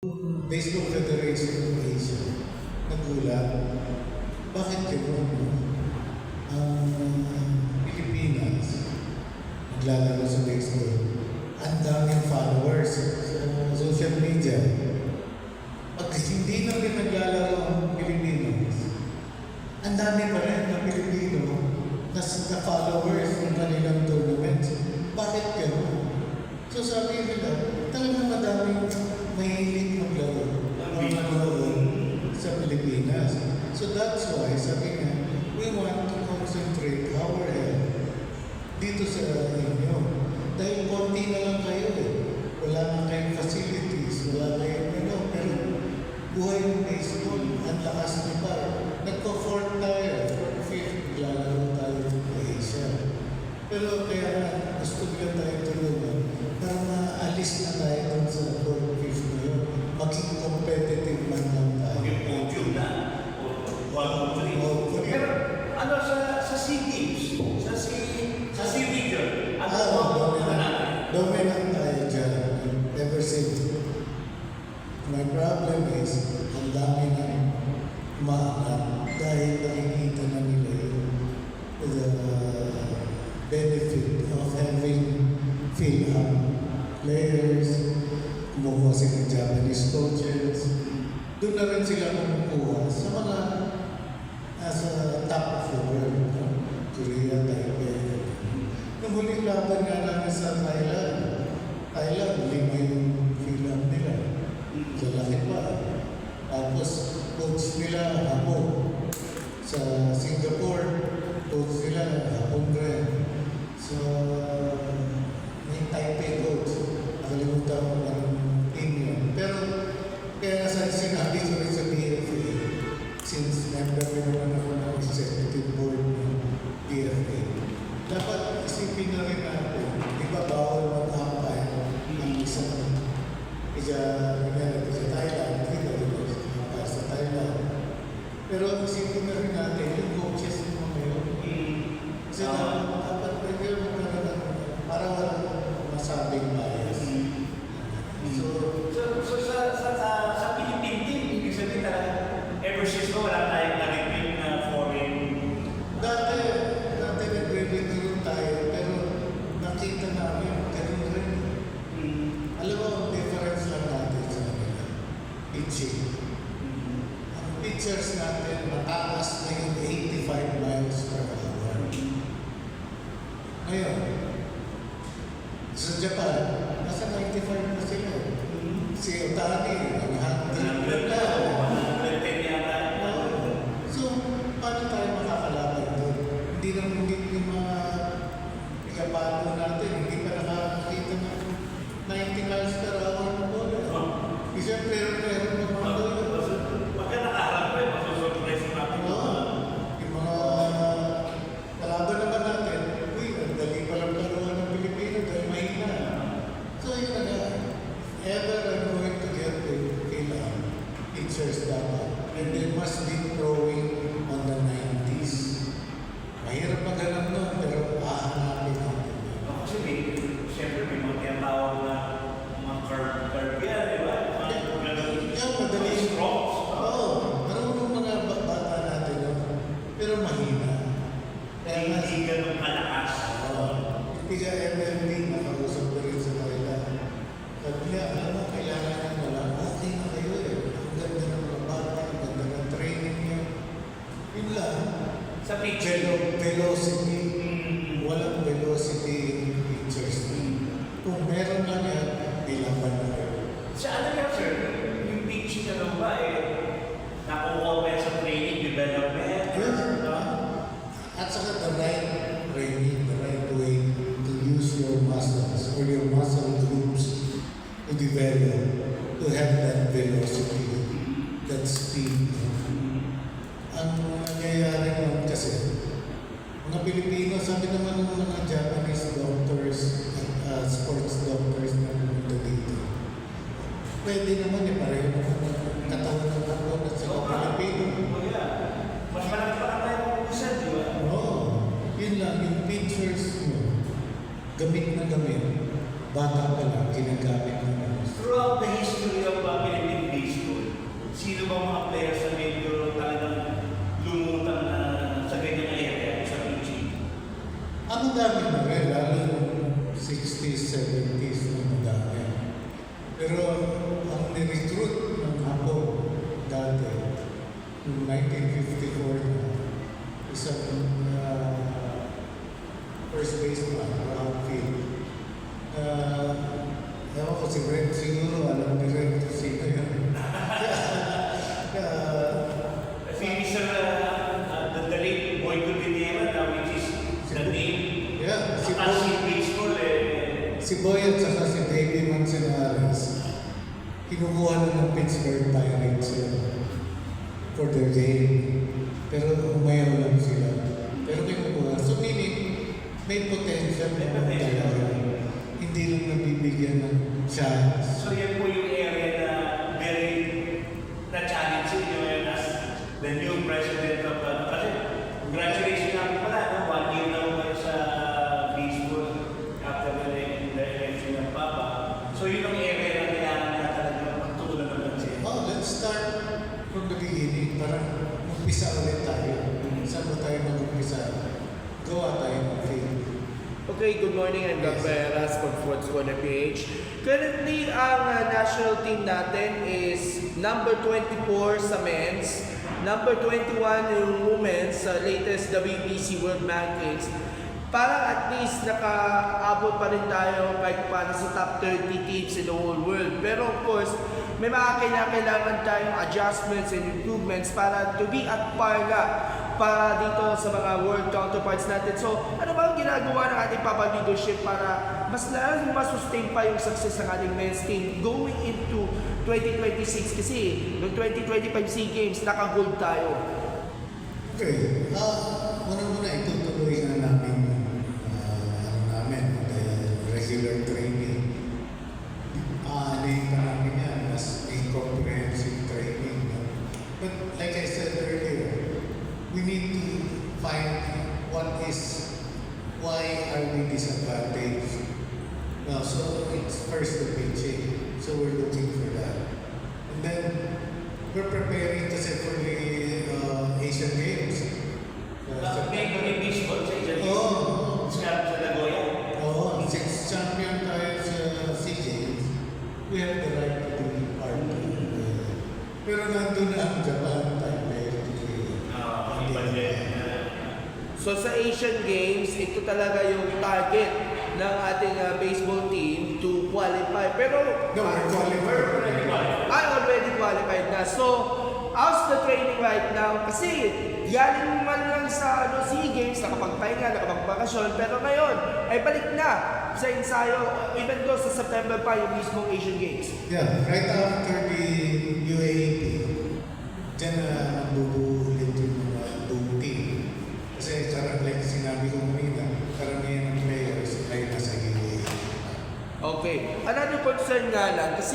Baseball Federation of Asia, nagulat. Bakit gano'n? Ang Pilipinas, naglalaro sa baseball, ang daming followers sa social media. Pag hindi na rin naglalaro ang Pilipinas, ang dami pa rin na Pilipino na followers ng kanilang tournaments. Bakit gano'n? So sabi nila, talagang madaming mahilig maglaro sa Pilipinas. So that's why, sabi nga, we want to concentrate our help dito sa inyo. Dahil konti na lang kayo eh. Wala na kayong facilities, wala kayong pero buhay ng baseball, ang lakas niyo pa. Nagko-fourth tayo, fifth, lalaro tayo sa Asia. Pero kaya gusto nila tayo tulungan para maalis na tayo dun sa fourth, fifth na yun. Maging competitive man lang tayo. Yung podium na. O 1-3. Pero ano sa SEA Games? Sa SEA Region? Dominant tayo dyan. Ever since. My problem is, ang dami na maanap dahil nakikita na nila yung the benefit of having Phil-Am players, kumukuha sila ng Japanese coaches. Doon na rin sila kumukuha sa mga nasa top of the world. Korea, Taipei. Nung huling laban nga namin sa Thailand, 5 yung Phil-Am nila. So laki pa. Tapos coach nila ako. Sa Singapore, coach nila Hapon rin. So may Taipei coach. Nakalimutan ko ng team yun. Pero kaya sa sinabi ko rin sa PFA, since member ko naman ako ng executive board ng PFA, dapat isipin na rin natin, di ba bawal mag-umpire ang isang sa Thailand, hindi ka sa Thailand. Pero isipin na rin natin yung coaches ng mga yun. Kasi dapat pwede magkaroon para walang masabing bias. So sa Philippine team, ibig sabihin talaga, ever since wala tayong na-repeat na foreign. Dati nagre-recruit tayo, pero nakita namin, ganun rin. Alam mo, ang difference lang natin sa kanila, pitching. Ang pitchers natin, mataas na yung 85 miles per hour. Ngayon, sa Japan, nasa 95 na sila. Si Otani, 100 na. So, paano tayo makakalaban doon? Hindi yung mga ikapalo natin, hindi pa nakakita ng 90 miles per hour na bola. Siyempre, meron ng mga bola. Pagka nakaharap ko, masusurprise natin. Yung mga kalaban naman natin, ang dali palang laruan ng Pilipino dahil mahina. So, yun na nga. Ever I'm going to get with Phil-Am, pitchers dapat. And they must be throwing on the 90s. Mahirap maghanap nun, pero hahanapin natin. Kasi siyempre may mga tinatawag na mga curve yan, di ba? Yan, madali. Strokes. Oo, marunong mga bata natin yun. Pero mahina. Kaya nga, Hindi ganun kalakas. hindi ka MLB, nakausap ko rin sa Thailand. Sabi niya, alam mo, kailangan nang wala. Okay na kayo eh. Ang ganda ng mga bata, ang ganda ng training niyo. Yun lang. Sa pitching. Velocity. Walang velocity in pitchers. Kung meron lang yan, ilaban na kayo. Sa ano yan, sir? Yung pitching na lang ba, nakukuha ba yan sa training, development? Yes. At saka the right training, the right way to use your muscles or your muscle groups to develop, to have that velocity, that speed. Ang nangyayari naman kasi, mga Pilipino, sabi naman ng mga Japanese doctors at sports doctors na pumunta dito, pwede naman pareho naman ang katawan ng katawan at sila Pilipino. Mas malaki pa tayo kung isa, di ba? Oo. Yun lang, yung pictures mo, gamit na gamit, bata pa lang, ginagamit na. Throughout the history of Philippine Noong 1954 na, isang first baseman, outfield. Ewan ko si Red, siguro alam ni Red kung sino yun. Finisher the late Boyko Pinera, which is the name. Yeah, si As Boy, in baseball, si Boy at saka si Davey Manzanares, kinukuha na ng Pittsburgh Pirates yun for their game. Pero umayaw lang sila. Pero kinukuha. So meaning, may potential May naman potential. talaga. Hindi lang nabibigyan ng chance. So yan po yung area na very na-challenge nyo ngayon as the new president of kasi congratulations nga po pala, no? 1 year na po kayo sa baseball after the election ng Papa. So yun ang area na kailangan na talaga magtutunan ng bansin. Oh, let's start from the beginning. Parang mag-umpisa ulit tayo. Saan ba tayo mag-umpisa? Gawa tayo ng field. Okay, good morning. I'm Doc Peras from Sports Corner PH. Currently, ang national team natin is number 24 sa men's, number 21 yung women's sa latest WBC World Rankings. Para at least nakaabot pa rin tayo kahit paano sa top 30 teams in the whole world. Pero of course, may mga kailangan tayong adjustments and improvements para to be at par nga para dito sa mga world counterparts natin. So, ano ba ang ginagawa ng ating Papa leadership para mas lalong masustain pa yung success ng ating men's team going into 2026? Kasi noong 2025 SEA Games, naka-gold tayo. Okay. Muna itutuloy na namin regular training. Aanayin pa namin yan as a comprehensive training. No? But like I said earlier, we need to find why are we disadvantaged? So it's first the pitching. So we're looking for that. And then we're preparing kasi for the Asian Games. May baseball sa Asian Games. Oo. Sa Nagoya. Oo, since champion tayo sa SEA Games, we have the right to be part of it. Pero nandun na ang Japan tayo. So sa Asian Games, ito talaga yung target ng ating baseball team to qualify. Pero No, we're qualified. already qualified na. So, how's the training right now? Kasi galing man lang sa SEA Games, nakapagpahinga, nakapagbakasyon, pero ngayon ay balik na sa ensayo, even though sa September pa yung mismong Asian Games. Yeah, right after the UAAP, dyan na magbubulit yung mga buong team. Kasi like sinabi ko kanina, karamihan ng players ay nasa UAAP. Okay. Another concern nga lang, kasi